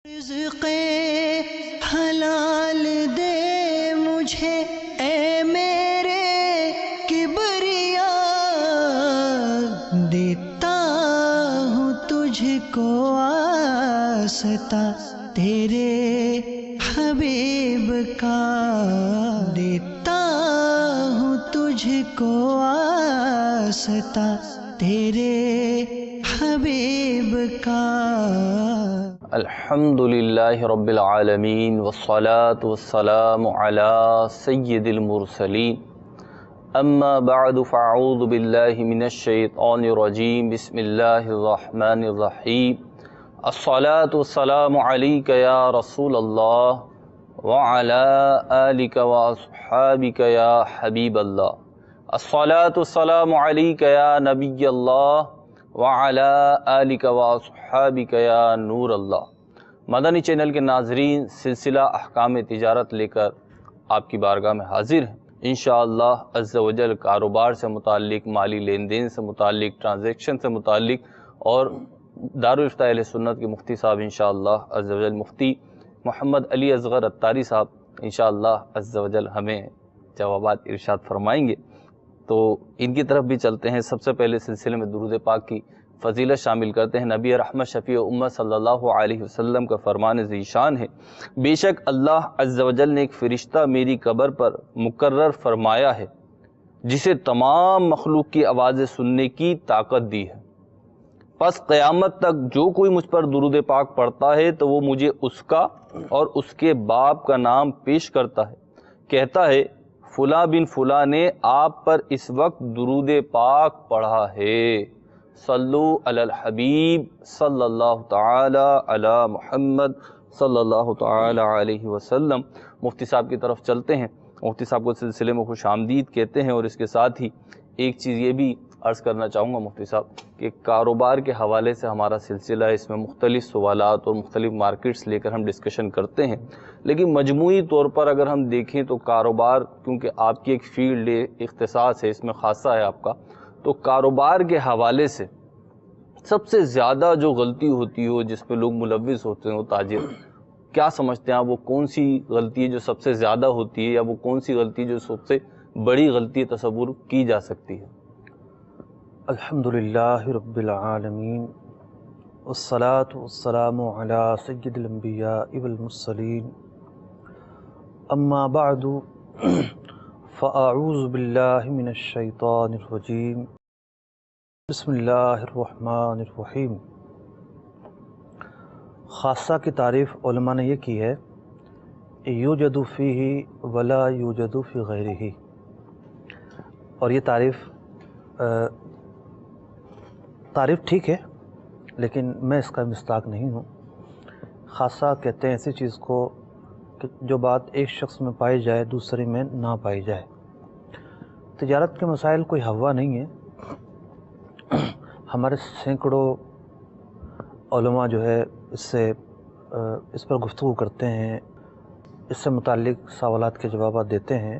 رزق حلال دے مجھے اے میرے کبریا، دیتا ہوں تجھ کو واسطہ تیرے حبیب کا، دیتا ہوں تجھ کو واسطہ تیرے حبیب کا۔ الحمدللہ رب العالمین والصلاة والسلام علی سید المرسلین، اما بعد فاعوذ باللہ من الشیطان الرجیم، بسم اللہ الرحمن الرحیم۔ الصلاة والسلام علیک یا رسول اللہ وعلی آلک واصحابک یا حبیب اللہ۔ الصلاة والسلام علیک یا نبی اللہ وعلی آلک واصحابک یا نور اللہ۔ مدنی چینل کے ناظرین، سلسلہ احکام تجارت لے کر آپ کی بارگاہ میں حاضر ہیں۔ انشاءاللہ عز و جل کاروبار سے متعلق، مالی لین دین سے متعلق، ٹرانزیکشن سے متعلق، اور دارالافتاء اہل سنت کے مفتی صاحب انشاءاللہ عز و جل مفتی محمد علی اصغر عطاری صاحب انشاءاللہ عز و جل ہمیں جوابات ارشاد فرمائیں گے، تو ان کی طرف بھی چلتے ہیں۔ سب سے پہلے سلسلے میں درود پاک کی فضیلت شامل کرتے ہیں۔ نبی رحمت شفیع امت صلی اللہ علیہ وسلم کا فرمان ذیشان ہے، بے شک اللہ عز و جل نے ایک فرشتہ میری قبر پر مقرر فرمایا ہے جسے تمام مخلوق کی آوازیں سننے کی طاقت دی ہے، پس قیامت تک جو کوئی مجھ پر درود پاک پڑھتا ہے تو وہ مجھے اس کا اور اس کے باپ کا نام پیش کرتا ہے، کہتا ہے فلاں بن فلاں نے آپ پر اس وقت درود پاک پڑھا ہے، صلو علی الحبیب صلی اللہ تعالی علی محمد صلی اللہ تعالی علیہ وسلم۔ مفتی صاحب کی طرف چلتے ہیں۔ مفتی صاحب کو سلسلے میں خوش آمدید کہتے ہیں، اور اس کے ساتھ ہی ایک چیز یہ بھی عرض کرنا چاہوں گا مفتی صاحب کہ کاروبار کے حوالے سے ہمارا سلسلہ ہے، اس میں مختلف سوالات اور مختلف مارکیٹس لے کر ہم ڈسکشن کرتے ہیں، لیکن مجموعی طور پر اگر ہم دیکھیں تو کاروبار، کیونکہ آپ کی ایک فیلڈ ہے، اختصاص ہے، اس میں خاصہ ہے آپ کا، تو کاروبار کے حوالے سے سب سے زیادہ جو غلطی ہوتی ہو، جس پہ لوگ ملوث ہوتے ہوں تاجر، کیا سمجھتے ہیں آپ وہ کون سی غلطی ہے جو سب سے زیادہ ہوتی ہے، یا وہ کون سی غلطی جو سب سے بڑی غلطی تصور کی جا سکتی ہے؟ الحمدللہ رب العالمین، والصلاة والسلام علی سید الانبیاء والمرسلین، اما بعد فاعوذ باللہ من الشیطان الرجیم، بسم اللہ الرحمن الرحیم۔ خاصہ کی تعریف علماء نے یہ کی ہے، یوجد فیہ ولا یوجد فی غیرہ، اور یہ تعریف ٹھیک ہے، لیکن میں اس کا مصداق نہیں ہوں۔ خاصہ کہتے ہیں ایسی چیز کو کہ جو بات ایک شخص میں پائی جائے دوسرے میں نہ پائی جائے۔ تجارت کے مسائل کوئی ہوا نہیں ہے، ہمارے سینکڑوں علماء جو ہے اس پر گفتگو کرتے ہیں، اس سے متعلق سوالات کے جوابات دیتے ہیں۔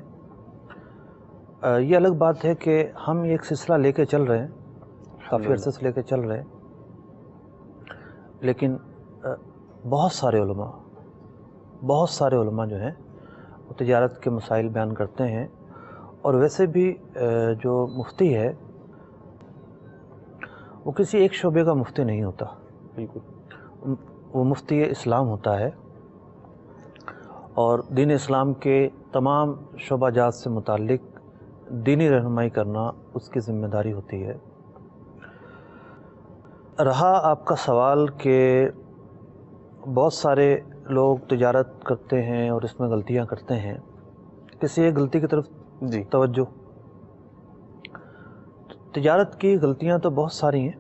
یہ الگ بات ہے کہ ہم ایک سلسلہ لے کے چل رہے ہیں، کافی عرصے سے لے کے چل رہے ہیں، لیکن بہت سارے علماء جو ہیں وہ تجارت کے مسائل بیان کرتے ہیں، اور ویسے بھی جو مفتی ہے وہ کسی ایک شعبے کا مفتی نہیں ہوتا، بالکل وہ مفتی اسلام ہوتا ہے، اور دین اسلام کے تمام شعبہ جات سے متعلق دینی رہنمائی کرنا اس کی ذمہ داری ہوتی ہے۔ رہا آپ کا سوال کہ بہت سارے لوگ تجارت کرتے ہیں اور اس میں غلطیاں کرتے ہیں، کسی ایک غلطی کی طرف توجہ۔ تجارت کی غلطیاں تو بہت ساری ہیں،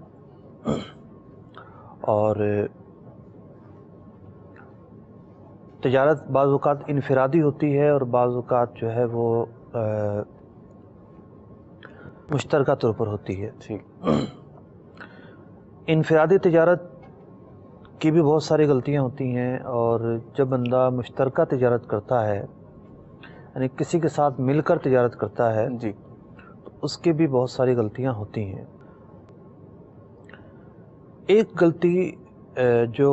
اور تجارت بعض اوقات انفرادی ہوتی ہے اور بعض اوقات جو ہے وہ مشترکہ طور پر ہوتی ہے۔ انفرادی تجارت کی بھی بہت ساری غلطیاں ہوتی ہیں، اور جب بندہ مشترکہ تجارت کرتا ہے، یعنی کسی کے ساتھ مل کر تجارت کرتا ہے، تو اس کی بھی بہت ساری غلطیاں ہوتی ہیں۔ ایک غلطی جو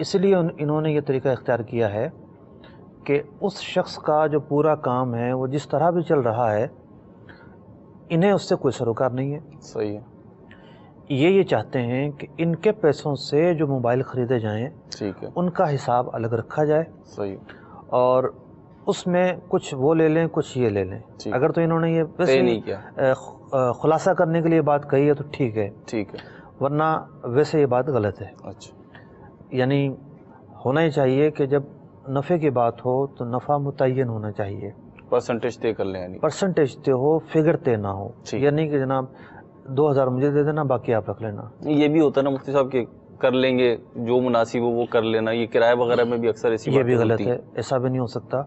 اس لیے انہوں نے یہ طریقہ اختیار کیا ہے کہ اس شخص کا جو پورا کام ہے وہ جس طرح بھی چل رہا ہے، انہیں اس سے کوئی سروکار نہیں ہے۔ صحیح ہے۔ یہ چاہتے ہیں کہ ان کے پیسوں سے جو موبائل خریدے جائیں ٹھیک ہے، ان کا حساب الگ رکھا جائے، صحیح، اور اس میں کچھ وہ لے لیں کچھ یہ لے لیں۔ ٹھیک، اگر تو انہوں نے یہ طے ویسے نہیں کیا، خلاصہ کرنے کے لیے بات کہی ہے تو ٹھیک ہے، ٹھیک ہے، ورنہ ویسے یہ بات غلط ہے۔ اچھا، یعنی ہونا ہی چاہیے کہ جب نفع کی بات ہو تو نفع متعین ہونا چاہیے، پرسنٹیج طے کر لیں، یعنی پرسنٹیج طے ہو، فگر طے نہ ہو۔ ٹھیک۔ یعنی کہ جناب 2000 مجھے دے دینا، باقی آپ رکھ لینا۔ یہ بھی ہوتا ہے نا مفتی صاحب کہ کر لیں گے جو مناسب ہو وہ کر لینا، یہ کرایہ وغیرہ میں بھی اکثر ایسی یہ بھی باتیں غلط ہوتی ہے، ایسا بھی نہیں ہو سکتا۔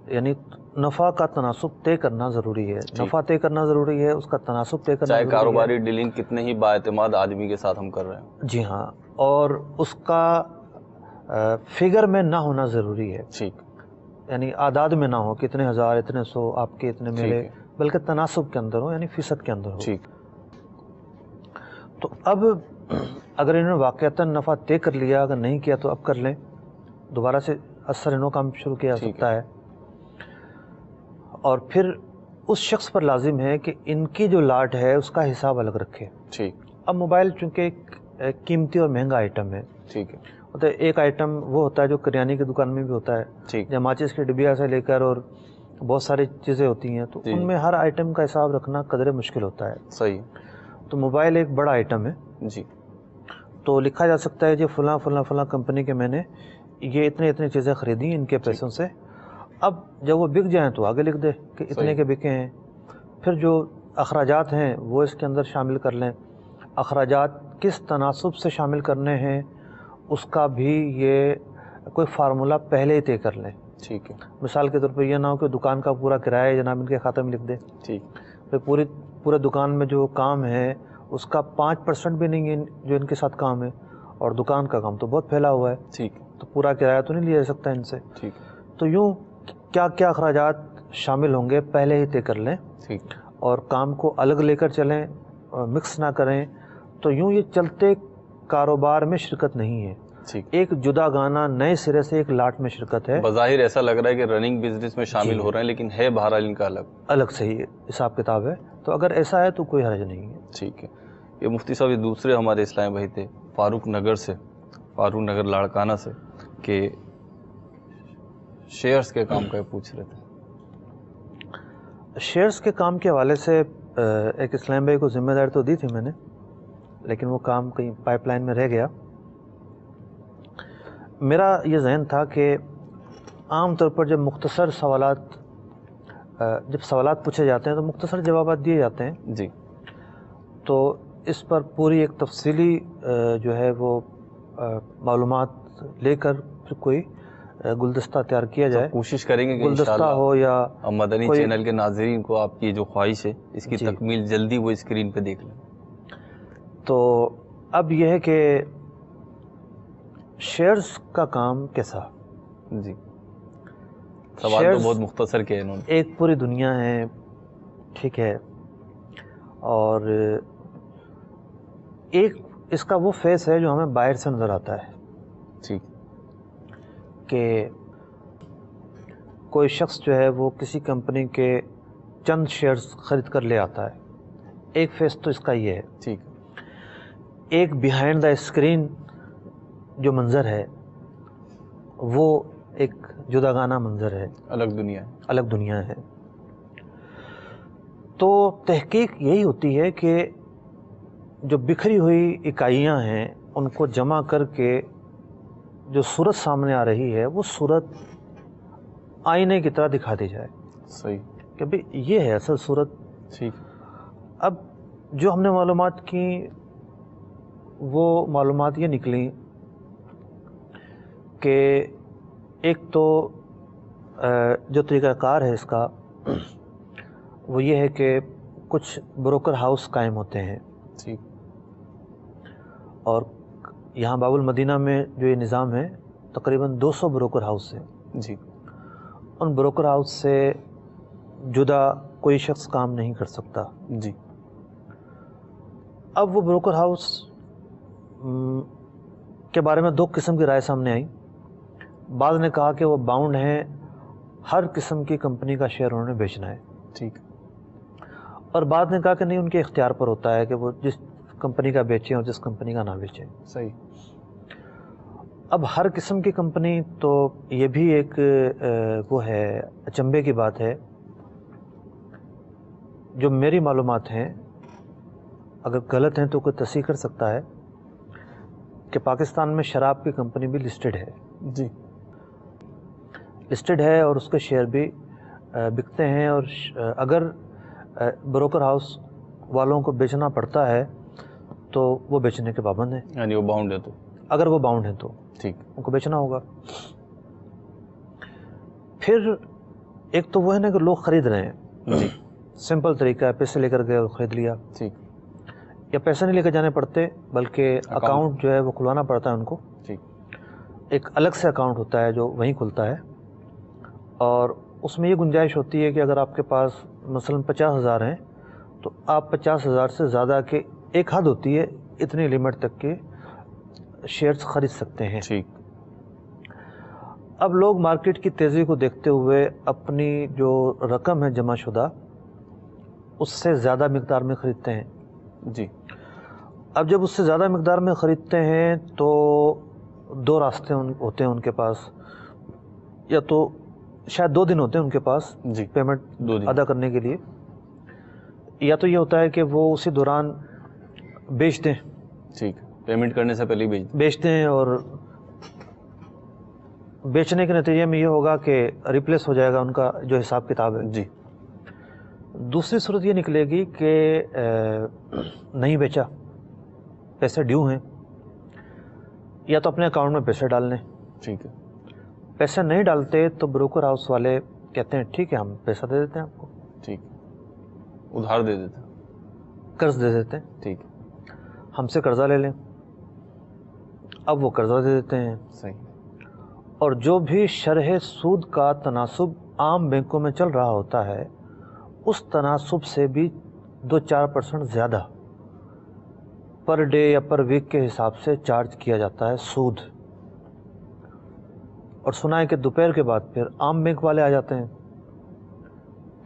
یعنی نفع کا تناسب طے کرنا ضروری ہے، نفع طے کرنا ضروری ہے، اس کا تناسب طے کرنا چاہے ضروری ہے۔ کاروباری ڈیلنگ کتنے ہی بااعتماد آدمی کے ساتھ ہم کر رہے ہیں۔ جی ہاں، اور اس کا فگر میں نہ ہونا ضروری ہے، ٹھیک، یعنی اعداد میں نہ ہو کہ اتنے ہزار، اتنے سو، آپ کے اتنے میرے، ٹھیک ہے، بلکہ تناسب کے اندر ہو، یعنی فیصد کے اندر ہو۔ ٹھیک، تو اب اگر انہوں نے واقعتاً نفع طے کر لیا، اگر نہیں کیا تو اب کر لیں، دوبارہ سے اثر انہوں کام شروع کیا جا ٹھیک سکتا ہے۔ اور پھر اس شخص پر لازم ہے کہ ان کی جو لاٹ ہے اس کا حساب الگ رکھے۔ ٹھیک، اب موبائل چونکہ ایک قیمتی اور مہنگا آئٹم ہے، ٹھیک ہے، مطلب ایک آئٹم وہ ہوتا ہے جو کریانے کی دکان میں بھی ہوتا ہے، ٹھیک، یا ماچس کی ڈبیا سے لے کر اور بہت ساری چیزیں ہوتی ہیں، تو جی، ان میں ہر آئٹم کا حساب رکھنا قدرے مشکل ہوتا ہے۔ صحیح، تو موبائل ایک بڑا آئٹم ہے، جی، تو لکھا جا سکتا ہے جی فلاں فلاں فلاں کمپنی کے میں نے یہ اتنے چیزیں خریدی ان کے پیسوں سے، اب جب وہ بک جائیں تو آگے لکھ دے کہ اتنے کے بکے ہیں۔ پھر جو اخراجات ہیں وہ اس کے اندر شامل کر لیں، اخراجات کس تناسب سے شامل کرنے ہیں اس کا بھی یہ کوئی فارمولہ پہلے ہی طے کر لیں۔ ٹھیک ہے، مثال کے طور پر یہ نہ ہو کہ دکان کا پورا کرایہ جناب ان کے کھاتے میں لکھ دے، ٹھیک، پھر پورے دکان میں جو کام ہے اس کا 5% بھی نہیں ہے جو ان کے ساتھ کام ہے، اور دکان کا کام تو بہت پھیلا ہوا ہے، ٹھیک، تو پورا کرایہ تو نہیں لیا جا سکتا ان سے۔ ٹھیک، تو یوں کیا کیا اخراجات شامل ہوں گے پہلے ہی طے کر لیں، ٹھیک، اور کام کو الگ لے کر چلیں، مکس نہ کریں، تو یوں یہ چلتے کاروبار میں شرکت نہیں ہے، ٹھیک۔ ایک جدا گانا نئے سرے سے ایک لاٹ میں شرکت ہے، بظاہر ایسا لگ رہا ہے کہ رننگ بزنس میں شامل ہو رہے ہیں، لیکن ہے بہرحال ان کا الگ صحیح حساب کتاب ہے۔ تو اگر ایسا ہے تو کوئی حرج نہیں ہے۔ ٹھیک ہے۔ یہ مفتی صاحب یہ دوسرے ہمارے اسلامی بھائی تھے فاروق نگر لاڑکانہ سے، کہ شیئرز کے کام کا پوچھ رہے تھے۔ شیئرز کے کام کے حوالے سے ایک اسلام بھائی کو ذمہ داری تو دی تھی میں نے، لیکن وہ کام کہیں پائپ لائن میں رہ گیا۔ میرا یہ ذہن تھا کہ عام طور پر جب مختصر سوالات پوچھے جاتے ہیں تو مختصر جوابات دیے جاتے ہیں، جی، تو اس پر پوری ایک تفصیلی جو ہے وہ معلومات لے کر پھر کوئی گلدستہ تیار کیا جائے، کوشش کریں گے کہ گلدستہ انشاءاللہ ہو یا مدنی کوئی چینل کے ناظرین کو آپ کی جو خواہش ہے اس کی جی۔ تکمیل جلدی وہ اسکرین پہ دیکھ لیں۔ تو اب یہ ہے کہ شیئرز کا کام کیسا؟ جی، سوال تو شیئرز بہت مختصر کیا انہوں نے۔ ایک پوری دنیا ہے، ٹھیک ہے، اور ایک اس کا وہ فیس ہے جو ہمیں باہر سے نظر آتا ہے، ٹھیک، کہ کوئی شخص جو ہے وہ کسی کمپنی کے چند شیئرز خرید کر لے آتا ہے، ایک فیس تو اس کا یہ ہے۔ ٹھیک، ایک بیہائنڈ دا اسکرین جو منظر ہے وہ ایک جدا گانا منظر ہے، الگ دنیا ہے۔ الگ دنیا ہے۔ تو تحقیق یہی ہوتی ہے کہ جو بکھری ہوئی اکائیاں ہیں ان کو جمع کر کے جو صورت سامنے آ رہی ہے وہ صورت آئینے کی طرح دکھا دی جائے صحیح، کہ بھئی یہ ہے اصل صورت۔ ٹھیک، اب جو ہم نے معلومات کی وہ معلومات یہ نکلیں کہ ایک تو جو طریقہ کار ہے اس کا وہ یہ ہے کہ کچھ بروکر ہاؤس قائم ہوتے ہیں، ٹھیک، اور یہاں باب المدینہ میں جو یہ نظام ہے تقریباً 200 بروکر ہاؤس ہیں۔ جی، ان بروکر ہاؤس سے جدا کوئی شخص کام نہیں کر سکتا۔ جی، اب وہ بروکر ہاؤس کے بارے میں 2 قسم کی رائے سامنے آئی. بعض نے کہا کہ وہ باؤنڈ ہیں ہر قسم کی کمپنی کا شیئر انہوں نے بیچنا ہے. ٹھیک. اور بعض نے کہا کہ نہیں، ان کے اختیار پر ہوتا ہے کہ وہ جس کمپنی کا بیچیں اور جس کمپنی کا نہ بیچیں. صحیح. اب ہر قسم کی کمپنی تو یہ بھی ایک وہ ہے اچنبے کی بات ہے. جو میری معلومات ہیں، اگر غلط ہیں تو کوئی تصحیح کر سکتا ہے، کہ پاکستان میں شراب کی کمپنی بھی لسٹڈ ہے. جی. لسٹڈ ہے اور اس کے شیئر بھی بکتے ہیں، اور اگر بروکر ہاؤس والوں کو بیچنا پڑتا ہے تو وہ بیچنے کے پابند ہیں. یعنی وہ باؤنڈ ہے تو اگر وہ باؤنڈ ہیں تو ٹھیک ان کو بیچنا ہوگا. پھر ایک تو وہ ہے نا کہ لوگ خرید رہے ہیں. جی. سمپل طریقہ ہے، پیسے لے کر گئے اور خرید لیا. ٹھیک. یا پیسے نہیں لے کے جانے پڑتے، بلکہ اکاؤنٹ جو ہے وہ کھلوانا پڑتا ہے ان کو. ٹھیک. ایک الگ سے اکاؤنٹ ہوتا ہے جو وہیں کھلتا ہے، اور اس میں یہ گنجائش ہوتی ہے کہ اگر آپ کے پاس مثلاً 50,000 ہیں تو آپ 50,000 سے زیادہ کے ایک حد ہوتی ہے، اتنی لمٹ تک کے شیئرز خرید سکتے ہیں. ٹھیک. اب لوگ مارکیٹ کی تیزی کو دیکھتے ہوئے اپنی جو رقم ہے جمع شدہ اس سے زیادہ مقدار میں خریدتے ہیں. جی. اب جب اس سے زیادہ مقدار میں خریدتے ہیں تو 2 راستے ہوتے ہیں ان کے پاس، یا تو شاید 2 دن ہوتے ہیں ان کے پاس جی. پیمنٹ 2 دن ادا کرنے کے لیے، یا تو یہ ہوتا ہے کہ وہ اسی دوران بیچ دیں. ٹھیک. پیمنٹ کرنے سے پہلے ہی بیچ دیں، اور بیچنے کے نتیجے میں یہ ہوگا کہ ریپلیس ہو جائے گا ان کا جو حساب کتاب ہے. جی. دوسری صورت یہ نکلے گی کہ نہیں بیچا، پیسے ڈیو ہیں، یا تو اپنے اکاؤنٹ میں پیسے ڈال لیں. ٹھیک ہے. پیسے نہیں ڈالتے تو بروکر ہاؤس والے کہتے ہیں ٹھیک ہے ہم پیسہ دے دیتے ہیں آپ کو. ٹھیک. ادھار دے دیتے ہیں. قرض دے دیتے ہیں. ٹھیک. ہم سے قرضہ لے لیں. اب وہ قرضہ دے دیتے ہیں. صحیح. اور جو بھی شرح سود کا تناسب عام بینکوں میں چل رہا ہوتا ہے، اس تناسب سے بھی 2-4% زیادہ پر ڈے یا پر ویک کے حساب سے چارج کیا جاتا ہے سود. اور سنا ہے کہ دوپہر کے بعد پھر عام بینک والے آ جاتے ہیں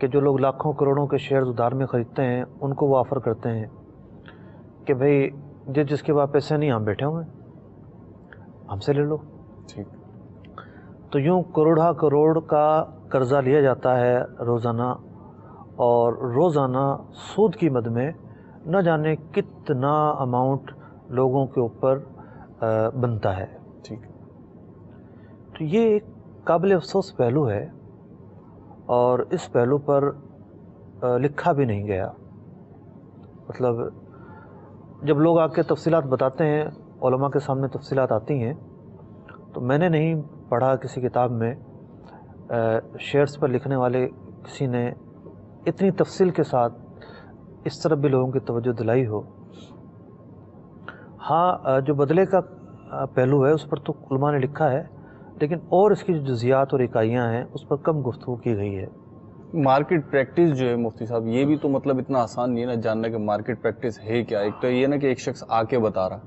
کہ جو لوگ لاکھوں کروڑوں کے شیئرز ادھار میں خریدتے ہیں ان کو وہ آفر کرتے ہیں کہ بھئی جس کے پاس پیسے نہیں ہم بیٹھے ہوئے ہم سے لے لو. ٹھیک. تو یوں کروڑا کروڑ کا قرضہ لیا جاتا ہے روزانہ، اور روزانہ سود کی مد میں نہ جانے کتنا اماؤنٹ لوگوں کے اوپر بنتا ہے. ٹھیک. تو یہ ایک قابل افسوس پہلو ہے، اور اس پہلو پر لکھا بھی نہیں گیا. مطلب جب لوگ آ کے تفصیلات بتاتے ہیں، علماء کے سامنے تفصیلات آتی ہیں، تو میں نے نہیں پڑھا کسی کتاب میں شیئرز پر لکھنے والے کسی نے اتنی تفصیل کے ساتھ اس طرف بھی لوگوں کی توجہ دلائی ہو. ہاں، جو بدلے کا پہلو ہے اس پر تو علماء نے لکھا ہے، لیکن اور اس کی جو جزیات اور اکائیاں ہیں اس پر کم گفتگو کی گئی ہے. مارکیٹ پریکٹس جو ہے مفتی صاحب، یہ بھی تو مطلب اتنا آسان نہیں ہے نا جاننا کہ مارکیٹ پریکٹس ہے کیا. ایک تو یہ نا کہ ایک شخص آ کے بتا رہا،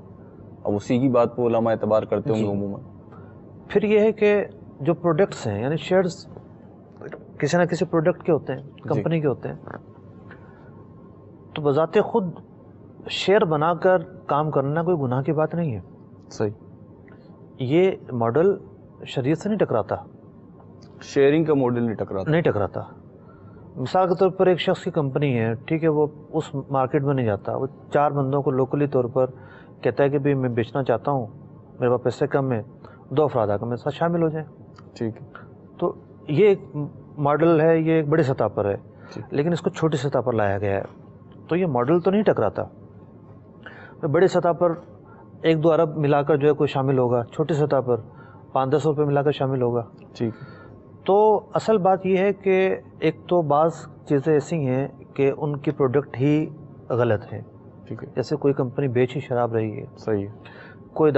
اب اسی کی بات پہ علماء اعتبار کرتے ہوں گے عموماً. پھر یہ ہے کہ جو پروڈکٹس ہیں، یعنی شیئرز کسی نہ کسی پروڈکٹ کے ہوتے ہیں، کمپنی کے ہوتے ہیں، تو بذات خود شیئر بنا کر کام کرنا کوئی گناہ کی بات نہیں ہے. صحیح. یہ ماڈل شریعت سے نہیں ٹکراتا. شیئرنگ کا ماڈل نہیں ٹکراتا. مثال کے طور پر ایک شخص کی کمپنی ہے، ٹھیک ہے، وہ اس مارکیٹ میں نہیں جاتا، وہ 4 بندوں کو لوکلی طور پر کہتا ہے کہ بھی میں بیچنا چاہتا ہوں، میرے پاس پیسے کم ہیں، 2 افراد آ کر میرے ساتھ شامل ہو جائیں. ٹھیک. تو یہ ایک ماڈل ہے، یہ ایک بڑی سطح پر ہے، لیکن اس کو چھوٹی سطح پر لایا گیا ہے. تو یہ ماڈل تو نہیں ٹکراتا. بڑی سطح پر 1-2 ارب ملا کر جو ہے کوئی شامل ہوگا، چھوٹی سطح پر 5-10 روپے ملا کر شامل ہوگا. ٹھیک. تو اصل بات یہ ہے کہ ایک تو بعض چیزیں ایسی ہیں کہ ان کی پروڈکٹ ہی غلط ہے. ٹھیک ہے. جیسے کوئی کمپنی بیچ ہی شراب رہی ہے. صحیح ہے. کوئی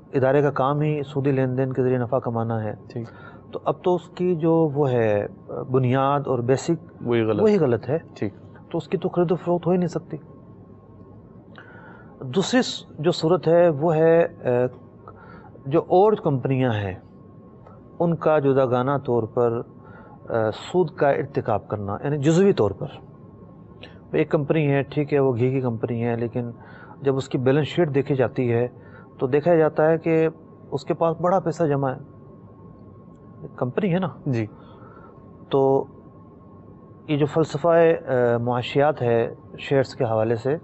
ادارے کا کام ہی سودی لین دین کے ذریعے نفع کمانا ہے. ٹھیک. تو اب تو اس کی جو وہ ہے بنیاد اور بیسک وہی غلط ہے. ٹھیک. تو اس کی تو خرید و فروخت ہو ہی نہیں سکتی. دوسری جو صورت ہے وہ ہے جو اور کمپنیاں ہیں ان کا جداگانہ طور پر سود کا ارتکاب کرنا، یعنی جزوی طور پر. ایک کمپنی ہے، ٹھیک ہے، وہ گھی کی کمپنی ہے، لیکن جب اس کی بیلنس شیٹ دیکھی جاتی ہے تو دیکھا جاتا ہے کہ اس کے پاس بڑا پیسہ جمع ہے، کمپنی ہے نا جی. تو یہ جو فلسفہ معاشیات ہے شیئرز کے حوالے سے،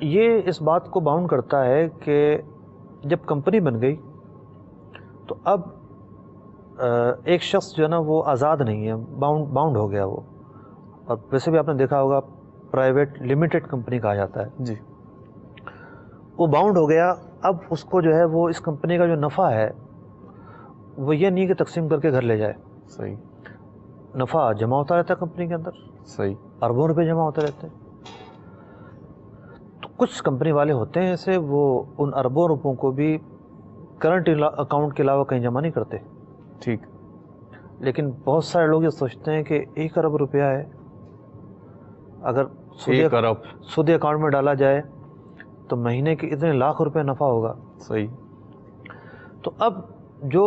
یہ اس بات کو باؤنڈ کرتا ہے کہ جب کمپنی بن گئی تو اب ایک شخص جو ہے نا وہ آزاد نہیں ہے، باؤنڈ ہو گیا وہ. اور ویسے بھی آپ نے دیکھا ہوگا پرائیویٹ لمیٹڈ کمپنی کہا جاتا ہے. جی. وہ باؤنڈ ہو گیا. اب اس کو جو ہے وہ اس کمپنی کا جو نفع ہے وہ یہ نہیں کہ تقسیم کر کے گھر لے جائے. صحیح. نفع جمع ہوتا رہتا ہے کمپنی کے اندر، صحیح. اربوں روپے جمع ہوتے رہتے ہیں. تو کچھ کمپنی والے ہوتے ہیں ایسے، وہ ان اربوں روپوں کو بھی کرنٹ اکاؤنٹ کے علاوہ کہیں جمع نہیں کرتے. ٹھیک. لیکن بہت سارے لوگ یہ سوچتے ہیں کہ 1 ارب روپیہ ہے، اگر سودی اکاؤنٹ میں ڈالا جائے تو مہینے کے اتنے لاکھ روپے نفع ہوگا. صحیح. تو اب جو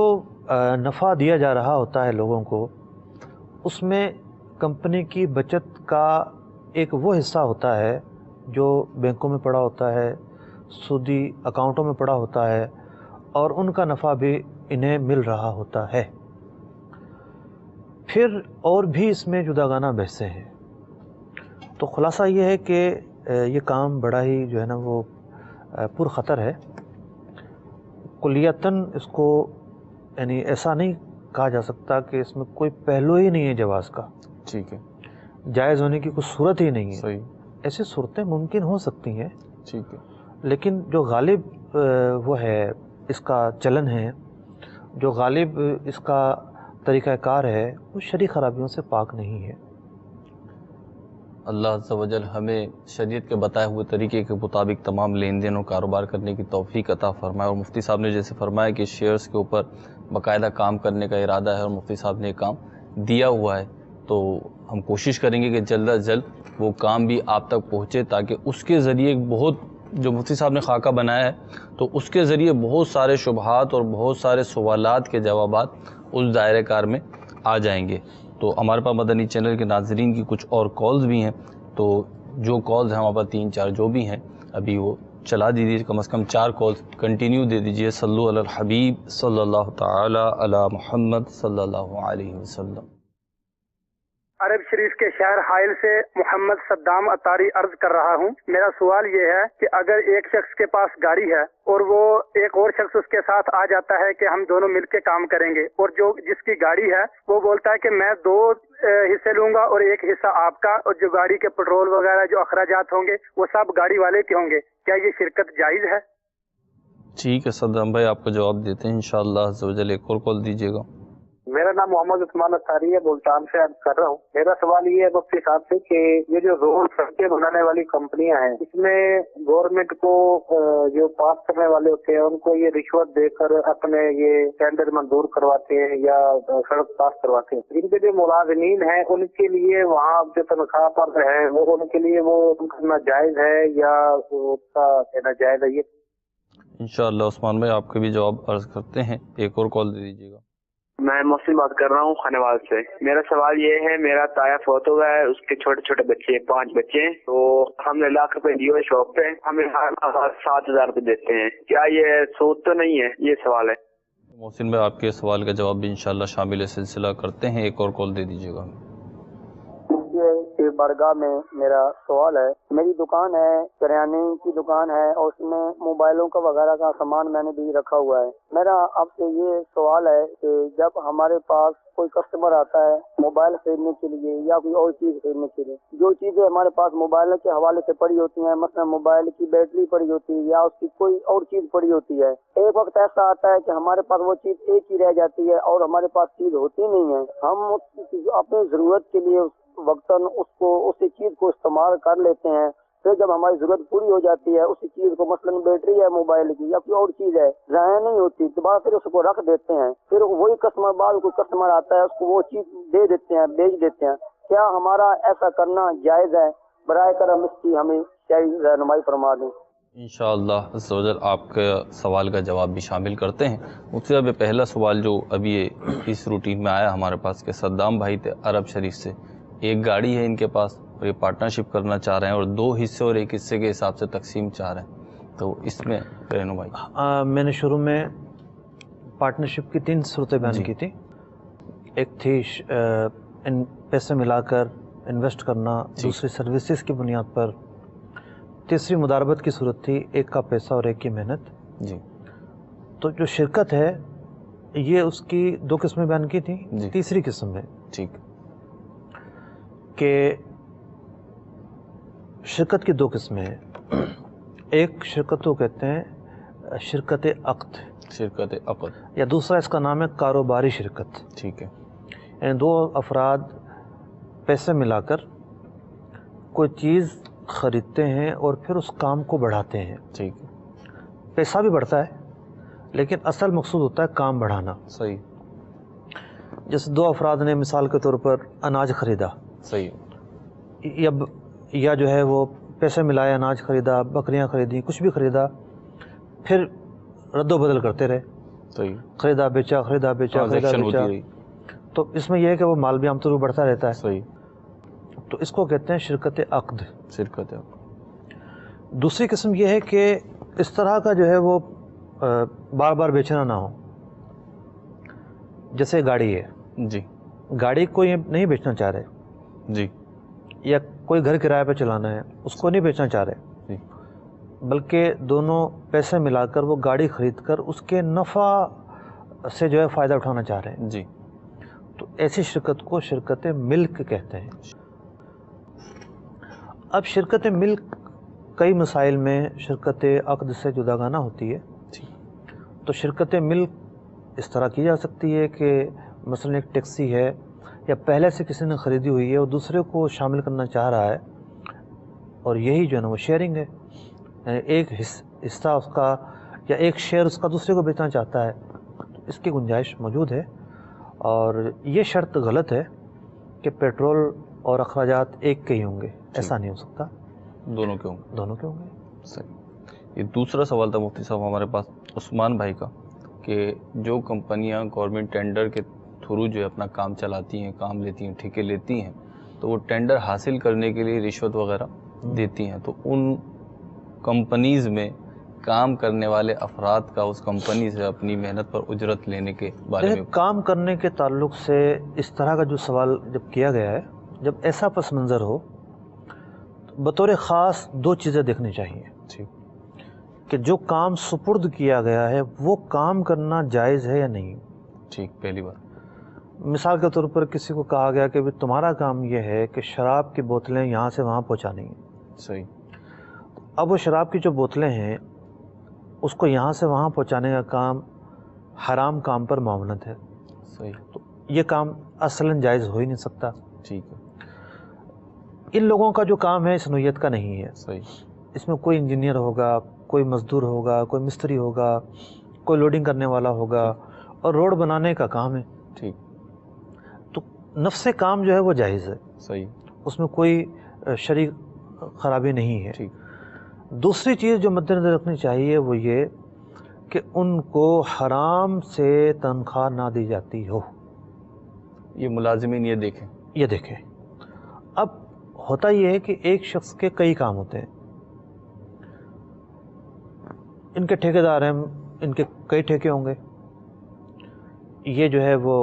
نفع دیا جا رہا ہوتا ہے لوگوں کو، اس میں کمپنی کی بچت کا ایک وہ حصہ ہوتا ہے جو بینکوں میں پڑا ہوتا ہے، سودی اکاؤنٹوں میں پڑا ہوتا ہے، اور ان کا نفع بھی انہیں مل رہا ہوتا ہے. پھر اور بھی اس میں جداگانہ بحثیں ہیں. تو خلاصہ یہ ہے کہ یہ کام بڑا ہی جو ہے نا وہ پر خطر ہے. کلیتاً اس کو یعنی ایسا نہیں کہا جا سکتا کہ اس میں کوئی پہلو ہی نہیں ہے جواز کا. ٹھیک ہے. جائز ہونے کی کوئی صورت ہی نہیں ہے. صحیح. ایسی صورتیں ممکن ہو سکتی ہیں. ٹھیک ہے. لیکن جو غالب وہ ہے اس کا چلن ہے، جو غالب اس کا طریقہ کار ہے، وہ شرعی خرابیوں سے پاک نہیں ہے. اللہ عز و جل ہمیں شریعت کے بتائے ہوئے طریقے کے مطابق تمام لین دین اور کاروبار کرنے کی توفیق عطا فرمائے. اور مفتی صاحب نے جیسے فرمایا کہ شیئرز کے اوپر باقاعدہ کام کرنے کا ارادہ ہے اور مفتی صاحب نے یہ کام دیا ہوا ہے، تو ہم کوشش کریں گے کہ جلد از جلد وہ کام بھی آپ تک پہنچے، تاکہ اس کے ذریعے بہت جو مفتی صاحب نے خاکہ بنایا ہے تو اس کے ذریعے بہت سارے شبہات اور بہت سارے سوالات کے جوابات اس دائرہ کار میں آ جائیں گے. تو ہمارے پاس مدنی چینل کے ناظرین کی کچھ اور کالز بھی ہیں، تو جو کالز ہیں ہمارے پاس 3-4 جو بھی ہیں ابھی وہ چلا دیجیے، کم از کم 4 کالز کنٹینیو دے دیجیے. صلو علی الحبیب صلی اللہ تعالی علی محمد صلی اللہ علیہ وسلم. عرب شریف کے شہر حائل سے محمد صدام اطاری عرض کر رہا ہوں. میرا سوال یہ ہے کہ اگر ایک شخص کے پاس گاڑی ہے اور وہ ایک اور شخص اس کے ساتھ آ جاتا ہے کہ ہم دونوں مل کے کام کریں گے، اور جو جس کی گاڑی ہے وہ بولتا ہے کہ میں 2 حصے لوں گا اور 1 حصہ آپ کا، اور جو گاڑی کے پیٹرول وغیرہ جو اخراجات ہوں گے وہ سب گاڑی والے کے ہوں گے، کیا یہ شرکت جائز ہے؟ ٹھیک ہے صدام بھائی، آپ کو جواب دیتے ہیں انشاءاللہ عز و جل. ایک اور کال دیجیے گا. میرا نام محمد عثمان اطاری ہے، ملتان سے عرض کر رہا ہوں. میرا سوال یہ ہے مفتی صاحب سے کہ یہ جو روڈ سڑکیں بنانے والی کمپنیاں ہیں، اس میں گورنمنٹ کو جو پاس کرنے والے ہوتے ہیں ان کو یہ رشوت دے کر اپنے یہ ٹینڈر منظور کرواتے ہیں یا سڑک پاس کرواتے ہیں. ان کے جو ملازمین ہیں ان کے لیے وہاں جو تنخواہ پر ہے وہ ان کے لیے وہ کرنا جائز ہے یا اس کا کہنا جائز ہے؟ یہ انشاءاللہ عثمان بھائی آپ کے بھی جواب عرض کرتے ہیں. ایک اور کال دے دیجیے گا. میں محسن بات کر رہا ہوں خانوال سے. میرا سوال یہ ہے، میرا تایا فوت ہوا ہے، اس کے چھوٹے چھوٹے بچے 5 بچے ہیں، تو ہم نے لاکھ روپے دیے شاپ پہ، ہمیں 7,000 روپے دیتے ہیں، کیا یہ سود تو نہیں ہے؟ یہ سوال ہے. محسن بھائی آپ کے سوال کا جواب بھی انشاءاللہ شامل سلسلہ کرتے ہیں. ایک اور کال دے دیجیے گا. بارگاہ میں میرا سوال ہے، میری دکان ہے، کریانے کی دکان ہے، اور اس میں موبائلوں کا وغیرہ کا سامان میں نے بھی رکھا ہوا ہے. میرا آپ سے یہ سوال ہے کہ جب ہمارے پاس کوئی کسٹمر آتا ہے موبائل خریدنے کے لیے یا کوئی اور چیز خریدنے کے لیے، جو چیزیں ہمارے پاس موبائل کے حوالے سے پڑی ہوتی ہیں، مثلا موبائل کی بیٹری پڑی ہوتی ہے یا اس کی کوئی اور چیز پڑی ہوتی ہے، ایک وقت ایسا آتا ہے کہ ہمارے پاس وہ چیز ایک ہی رہ جاتی ہے اور ہمارے پاس چیز ہوتی نہیں ہے. ہم اپنی ضرورت کے لیے وقتاً اسی چیز کو استعمال کر لیتے ہیں، پھر جب ہماری ضرورت پوری ہو جاتی ہے اسی چیز کو، مثلاً بیٹری ہے موبائل کی یا کوئی اور چیز ہے، ضائع نہیں ہوتی، دوبارہ پھر اس کو رکھ دیتے ہیں، پھر وہی کسٹمر بعد کوئی کسٹمر آتا ہے اس کو وہ چیز دے دیتے ہیں، بیچ دیتے ہیں. کیا ہمارا ایسا کرنا جائز ہے؟ برائے کرم اس کی ہمیں کیا رہنمائی فرما دیں؟ انشاءاللہ عز و جل آپ کے سوال کا جواب بھی شامل کرتے ہیں۔ مفتی صاحب پہلا سوال جو ابھی اس روٹین میں آیا ہمارے پاس کہ صدام بھائی تھے عرب شریف سے، ایک گاڑی ہے ان کے پاس اور یہ پارٹنرشپ کرنا چاہ رہے ہیں اور 2 حصے اور 1 حصے کے حساب سے تقسیم چاہ رہے ہیں، تو اس میں رہنمائی۔ میں نے شروع میں پارٹنرشپ کی 3 صورتیں بیان کی تھی۔ ایک تھی پیسے ملا کر انویسٹ کرنا، دوسری سروسز کی بنیاد پر، تیسری مداربت کی صورت تھی، ایک کا پیسہ اور ایک کی محنت۔ جی، تو جو شرکت ہے یہ اس کی 2 قسمیں بیان کی تھیں۔ تیسری قسم ہے ٹھیک کہ شرکت کی 2 قسمیں ہیں۔ ایک شرکت کو کہتے ہیں شرکت عقد، شرکت عقد، یا دوسرا اس کا نام ہے کاروباری شرکت۔ ٹھیک ہے، یعنی 2 افراد پیسے ملا کر کوئی چیز خریدتے ہیں اور پھر اس کام کو بڑھاتے ہیں۔ ٹھیک ہے، پیسہ بھی بڑھتا ہے لیکن اصل مقصود ہوتا ہے کام بڑھانا۔ صحیح، جیسے 2 افراد نے مثال کے طور پر اناج خریدا، صحیح، یا جو ہے وہ پیسے ملائے، اناج خریدا، بکریاں خریدیں، کچھ بھی خریدا، پھر رد و بدل کرتے رہے، صحیح، خریدا بیچا، خریدا بیچا، خریدا ٹرانزیکشن بیچا، ہوتی رہی، تو اس میں یہ ہے کہ وہ مال بھی عام طور پر بڑھتا رہتا ہے۔ صحیح، تو اس کو کہتے ہیں شرکت عقد۔ شرکت عقد۔ دوسری قسم یہ ہے کہ اس طرح کا جو ہے وہ بار بار بیچنا نہ ہو۔ جیسے گاڑی ہے، جی، گاڑی کو یہ نہیں بیچنا چاہ رہے، جی، یا کوئی گھر کرائے پہ چلانا ہے اس کو نہیں بیچنا چاہ رہے، جی، بلکہ دونوں پیسے ملا کر وہ گاڑی خرید کر اس کے نفع سے جو ہے فائدہ اٹھانا چاہ رہے ہیں، جی، تو ایسی شرکت کو شرکت ملک کہتے ہیں۔ اب شرکت ملک کئی مسائل میں شرکت عقد سے جداگانہ ہوتی ہے۔ تو شرکت ملک اس طرح کی جا سکتی ہے کہ مثلا ایک ٹیکسی ہے یا پہلے سے کسی نے خریدی ہوئی ہے اور دوسرے کو شامل کرنا چاہ رہا ہے، اور یہی جو ہے نا وہ شیئرنگ ہے، یعنی ایک حصہ اس کا یا ایک شیئر اس کا دوسرے کو بیچنا چاہتا ہے، اس کی گنجائش موجود ہے۔ اور یہ شرط غلط ہے کہ پیٹرول اور اخراجات ایک کے ہی ہوں گے، ایسا نہیں ہو سکتا، دونوں کے ہوں گے، دونوں کے ہوں گے۔ صحیح۔ یہ دوسرا سوال تھا مفتی صاحب ہمارے پاس عثمان بھائی کا کہ جو کمپنیاں گورنمنٹ ٹینڈر کے تھرو جو ہے اپنا کام چلاتی ہیں، کام لیتی ہیں، ٹھیکے لیتی ہیں، تو وہ ٹینڈر حاصل کرنے کے لیے رشوت وغیرہ دیتی ہیں، تو ان کمپنیز میں کام کرنے والے افراد کا اس کمپنی سے اپنی محنت پر اجرت لینے کے بارے میں کام کرنے کے تعلق سے اس طرح کا جو سوال جب کیا گیا ہے، جب ایسا پس منظر ہو تو بطور خاص 2 چیزیں دیکھنی چاہیے۔ ٹھیک، کہ جو کام سپرد کیا گیا ہے وہ کام کرنا جائز ہے یا نہیں۔ ٹھیک، پہلی بار مثال کے طور پر کسی کو کہا گیا کہ تمہارا کام یہ ہے کہ شراب کی بوتلیں یہاں سے وہاں پہنچانی ہیں۔ صحیح، اب وہ شراب کی جو بوتلیں ہیں اس کو یہاں سے وہاں پہنچانے کا کام حرام کام پر معاونت ہے، صحیح، تو یہ کام اصلاً جائز ہو ہی نہیں سکتا۔ ٹھیک ہے، ان لوگوں کا جو کام ہے اس نوعیت کا نہیں ہے، صحیح، اس میں کوئی انجینئر ہوگا، کوئی مزدور ہوگا، کوئی مستری ہوگا، کوئی لوڈنگ کرنے والا ہوگا، اور روڈ بنانے کا کام ہے، ٹھیک، تو نفس کام جو ہے وہ جائز ہے، صحیح، اس میں کوئی شرعی خرابی نہیں ہے۔ ٹھیک، دوسری چیز جو مد نظر رکھنی چاہیے وہ یہ کہ ان کو حرام سے تنخواہ نہ دی جاتی ہو، یہ ملازمین یہ دیکھیں۔ یہ دیکھیں۔ اب ہوتا یہ ہے کہ ایک شخص کے کئی کام ہوتے ہیں، ان کے ٹھیکیدار ہیں، ان کے کئی ٹھیکے ہوں گے، یہ جو ہے وہ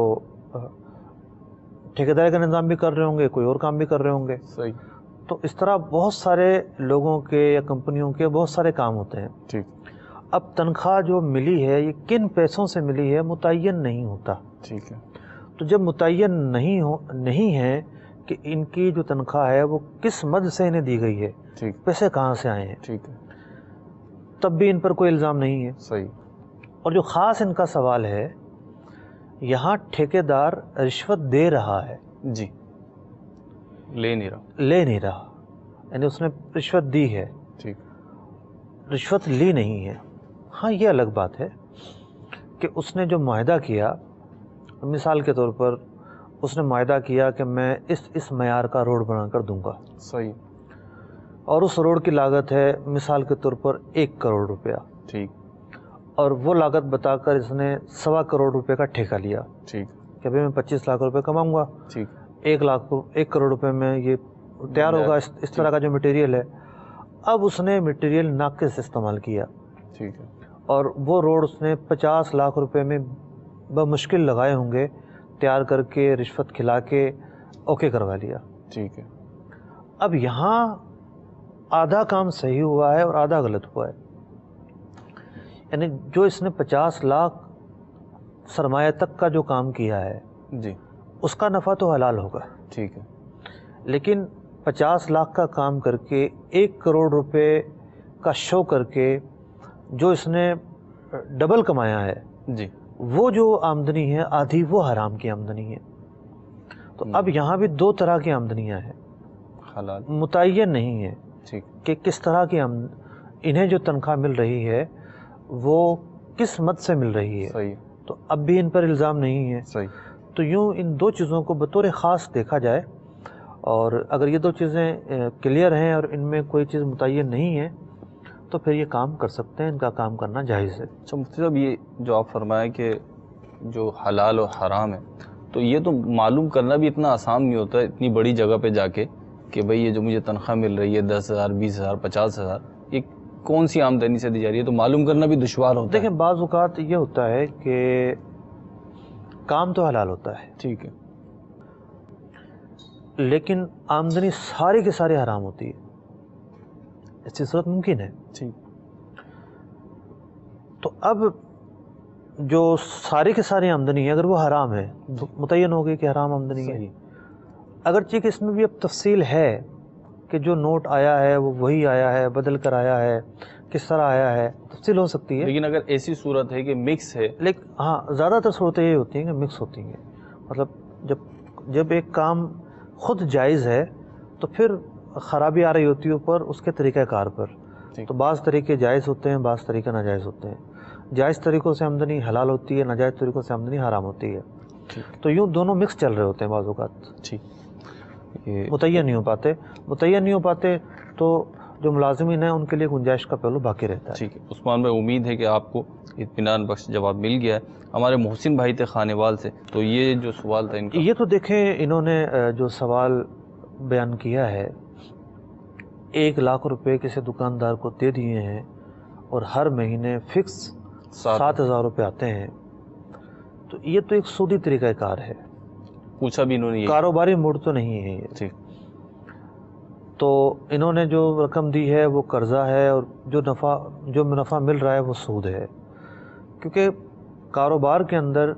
ٹھیکیداری کا نظام بھی کر رہے ہوں گے، کوئی اور کام بھی کر رہے ہوں گے، صحیح، تو اس طرح بہت سارے لوگوں کے یا کمپنیوں کے بہت سارے کام ہوتے ہیں۔ ٹھیک، اب تنخواہ جو ملی ہے یہ کن پیسوں سے ملی ہے متعین نہیں ہوتا، ٹھیک ہے، تو جب متعین نہیں ہے کہ ان کی جو تنخواہ ہے وہ کس مد سے انہیں دی گئی ہے، ٹھیک، پیسے کہاں سے آئے ہیں، ٹھیک ہے، تب بھی ان پر کوئی الزام نہیں ہے۔ صحیح، اور جو خاص ان کا سوال ہے، یہاں ٹھیکیدار رشوت دے رہا ہے، جی، لے نہیں رہا، لے نہیں رہا، یعنی اس نے رشوت دی ہے، ٹھیک، رشوت لی نہیں ہے۔ ہاں یہ الگ بات ہے کہ اس نے جو معاہدہ کیا، مثال کے طور پر اس نے معاہدہ کیا کہ میں اس معیار کا روڈ بنا کر دوں گا، صحیح، اور اس روڈ کی لاگت ہے مثال کے طور پر 1 کروڑ روپیہ، ٹھیک، اور وہ لاگت بتا کر اس نے 1.25 کروڑ روپے کا ٹھیکہ لیا ٹھیک، کہ بھئی میں 25 لاکھ روپے کماؤں گا، ٹھیک، 1 کروڑ روپے میں یہ تیار ہوگا، اس طرح کا جو مٹیریل ہے۔ اب اس نے مٹیریل ناقص استعمال کیا ٹھیک ہے، اور وہ روڈ اس نے 50 لاکھ روپے میں بمشکل لگائے ہوں گے، تیار کر کے رشوت کھلا کے اوکے کروا لیا۔ ٹھیک ہے، اب یہاں آدھا کام صحیح ہوا ہے اور آدھا غلط ہوا ہے، یعنی جو اس نے 50 لاکھ سرمایہ تک کا جو کام کیا ہے جی، اس کا نفع تو حلال ہوگا، ٹھیک ہے، لیکن 50 لاکھ کا کام کر کے 1 کروڑ روپے کا شو کر کے جو اس نے ڈبل کمایا ہے، جی، وہ جو آمدنی ہے آدھی وہ حرام کی آمدنی ہے۔ تو اب یہاں بھی 2 طرح کی آمدنیاں ہیں، حلال، متعین نہیں ہے ٹھیک، کہ کس طرح کی انہیں جو تنخواہ مل رہی ہے وہ کس مد سے مل رہی ہے، صحیح، تو اب بھی ان پر الزام نہیں ہے۔ صحیح، تو یوں ان 2 چیزوں کو بطور خاص دیکھا جائے، اور اگر یہ 2 چیزیں کلیئر ہیں اور ان میں کوئی چیز متعین نہیں ہے تو پھر یہ کام کر سکتے ہیں، ان کا کام کرنا جائز ہے۔ اچھا مفتی صاحب، یہ جو آپ فرمائے کہ جو حلال اور حرام ہے، تو یہ تو معلوم کرنا بھی اتنا آسان نہیں ہوتا ہے اتنی بڑی جگہ پہ جا کے کہ بھئی یہ جو مجھے تنخواہ مل رہی ہے 10,000 20,000 50,000 یہ کون سی آمدنی سے دی جا رہی ہے، تو معلوم کرنا بھی دشوار ہوتا ہے۔ دیکھیں بعض اوقات یہ ہوتا ہے کہ کام تو حلال ہوتا ہے ٹھیک ہے، لیکن آمدنی ساری کی ساری حرام ہوتی ہے، ایسی صورت ممکن ہے۔ ٹھیک، تو اب جو ساری کی ساری آمدنی ہے اگر وہ حرام ہے تو متعین ہوگی کہ حرام آمدنی ہے۔ صحیح، اگرچہ کہ اس میں بھی اب تفصیل ہے کہ جو نوٹ آیا ہے وہ وہی آیا ہے، بدل کر آیا ہے، کس طرح آیا ہے، تفصیل ہو سکتی ہے، لیکن اگر ایسی صورت ہے کہ مکس ہے، لیکن ہاں زیادہ تر صورتیں یہ ہوتی ہیں کہ مکس ہوتی ہیں، مطلب جب ایک کام خود جائز ہے تو پھر خرابی آ رہی ہوتی ہے اوپر اس کے طریقہ کار پر، تو بعض طریقے جائز ہوتے ہیں، بعض طریقے ناجائز ہوتے ہیں، جائز طریقوں سے آمدنی حلال ہوتی ہے، ناجائز طریقوں سے آمدنی حرام ہوتی ہے، تو یوں دونوں مکس چل رہے ہوتے ہیں بعض اوقات، ٹھیک، یہ متعین نہیں ہو پاتے تو جو ملازمین ہیں ان کے لیے گنجائش کا پہلو باقی رہتا ہے۔ ٹھیک ہے عثمان بھائی، امید ہے کہ آپ کو اطمینان بخش جواب مل گیا ہے۔ ہمارے محسن بھائی تھے خانیوال سے، تو یہ جو سوال تھا ان کا، یہ تو دیکھیں انہوں نے جو سوال بیان کیا ہے 1 لاکھ روپے کسی دکاندار کو دے دیے ہیں اور ہر مہینے فکس 7,000 روپے آتے ہیں، تو یہ تو ایک سودی طریقہ کار ہے، پوچھا بھی انہوں نے یہ، کاروباری موڈ تو نہیں ہے یہ۔ ٹھیک، تو انہوں نے جو رقم دی ہے وہ قرضہ ہے، اور جو منافع مل رہا ہے وہ سود ہے، کیونکہ کاروبار کے اندر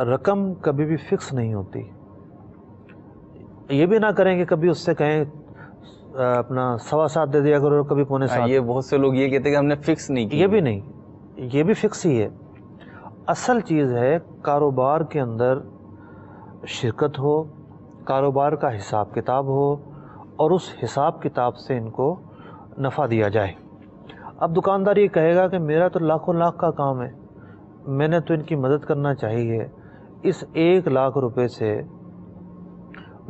رقم کبھی بھی فکس نہیں ہوتی۔ یہ بھی نہ کریں کہ کبھی اس سے کہیں اپنا 7.25 دے دیا کرو، کبھی 7.25۔ یہ بہت سے لوگ یہ کہتے ہیں کہ ہم نے فکس نہیں کی، یہ بھی نہیں، یہ بھی فکس ہی ہے۔ اصل چیز ہے کاروبار کے اندر شرکت ہو، کاروبار کا حساب کتاب ہو، اور اس حساب کتاب سے ان کو نفع دیا جائے۔ اب دکاندار یہ کہے گا کہ میرا تو لاکھوں لاکھ کا کام ہے، میں نے تو ان کی مدد کرنا چاہیے، اس 1 لاکھ روپے سے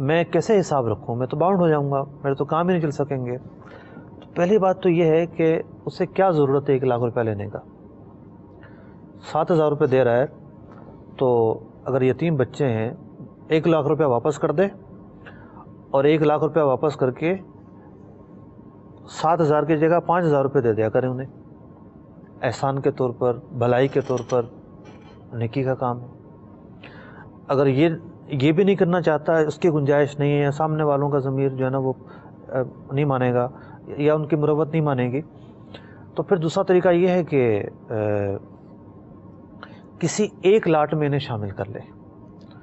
میں کیسے حساب رکھوں، میں تو باؤنڈ ہو جاؤں گا، میرے تو کام ہی نہیں چل سکیں گے۔ تو پہلی بات تو یہ ہے کہ اسے کیا ضرورت ہے 1 لاکھ روپے لینے کا، 7,000 روپے دے رہا ہے، تو اگر یتیم بچے ہیں 1 لاکھ روپے واپس کر دے، اور 1 لاکھ روپے واپس کر کے 7,000 کی جگہ 5,000 روپے دے دیا کریں انہیں، احسان کے طور پر، بھلائی کے طور پر، نیکی کا کام ہے۔ اگر یہ بھی نہیں کرنا چاہتا ہے، اس کی گنجائش نہیں ہے، سامنے والوں کا ضمیر جو ہے نا وہ نہیں مانے گا یا ان کی مروت نہیں مانے گی، تو پھر دوسرا طریقہ یہ ہے کہ کسی ایک لاٹ میں انہیں شامل کر لے۔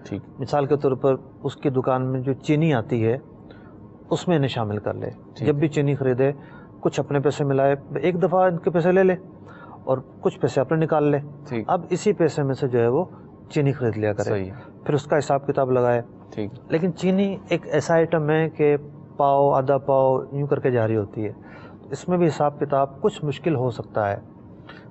ٹھیک، مثال کے طور پر اس کی دکان میں جو چینی آتی ہے اس میں انہیں شامل کر لے، جب بھی چینی خریدے کچھ اپنے پیسے ملائے، ایک دفعہ ان کے پیسے لے لے اور کچھ پیسے اپنے نکال لے، ٹھیک، اب اسی پیسے میں سے جو ہے وہ چینی خرید لیا کرے، صحیح، پھر اس کا حساب کتاب لگائے۔ ٹھیک، لیکن چینی ایک ایسا آئٹم ہے کہ پاؤ آدھا پاؤ یوں کر کے جاری ہوتی ہے، اس میں بھی حساب کتاب کچھ مشکل ہو سکتا ہے۔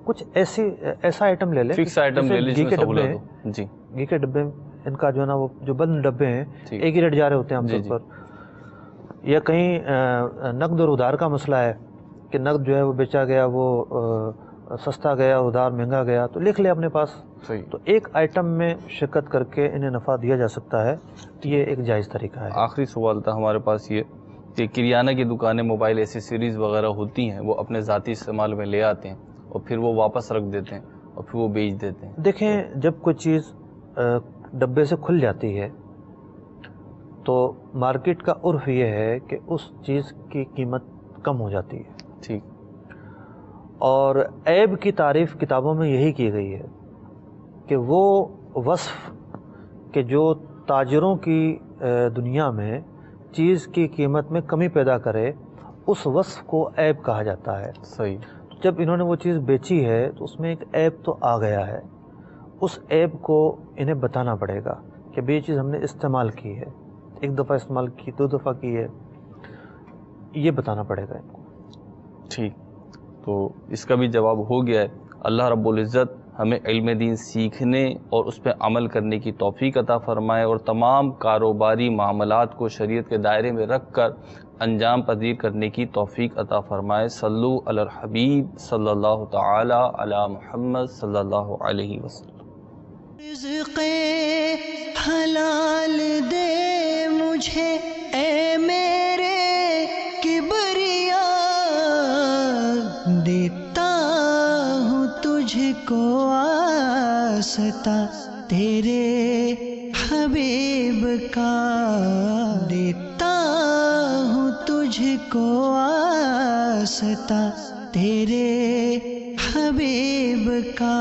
کچھ ایسا آئٹم لے لے، فکس آئٹم لے لے گھی جس کے میں ڈبے ہیں، سہولت ہو، جی، گھی کے ڈبے ان کا جو ہے نا وہ جو بند ڈبے ہیں ٹھیک، ایک ہی ریٹ جا رہے ہوتے ہیں عام جی، طور پر، یا کہیں نقد اور ادھار کا مسئلہ ہے کہ نقد جو ہے وہ بیچا گیا وہ سستا گیا، ادھار مہنگا گیا، تو لکھ لے اپنے پاس. صحیح. تو ایک آئٹم میں شرکت کر کے انہیں نفع دیا جا سکتا ہے، یہ ایک جائز طریقہ ہے. آخری سوال تھا ہمارے پاس یہ کہ کریانہ کی دکانیں، موبائل ایسیسریز وغیرہ ہوتی ہیں، وہ اپنے ذاتی استعمال میں لے آتے ہیں اور پھر وہ واپس رکھ دیتے ہیں اور پھر وہ بیچ دیتے ہیں. دیکھیں، جب کوئی چیز ڈبے سے کھل جاتی ہے تو مارکیٹ کا عرف یہ ہے کہ اس چیز کی قیمت کم ہو جاتی ہے. ٹھیک. اور عیب کی تعریف کتابوں میں یہی کی گئی ہے کہ وہ وصف کہ جو تاجروں کی دنیا میں چیز کی قیمت میں کمی پیدا کرے، اس وصف کو عیب کہا جاتا ہے. صحیح. جب انہوں نے وہ چیز بیچی ہے تو اس میں ایک عیب تو آ گیا ہے، اس عیب کو انہیں بتانا پڑے گا کہ یہ چیز ہم نے استعمال کی ہے، ایک دفعہ استعمال کی، 2 دفعہ کی ہے، یہ بتانا پڑے گا ان کو. ٹھیک. تو اس کا بھی جواب ہو گیا ہے. اللہ رب العزت ہمیں علم دین سیکھنے اور اس پہ عمل کرنے کی توفیق عطا فرمائے اور تمام کاروباری معاملات کو شریعت کے دائرے میں رکھ کر انجام پذیر کرنے کی توفیق عطا فرمائے. صلو علی الحبیب صلی اللہ تعالی علی محمد صلی اللہ علیہ وسلم. رزق حلال دے مجھے اے میرے کبریا، دیتا ہوں تجھ کو آستا تیرے حبیب کا، دیتا ہوں تجھ کو آستا تیرے حبیب کا.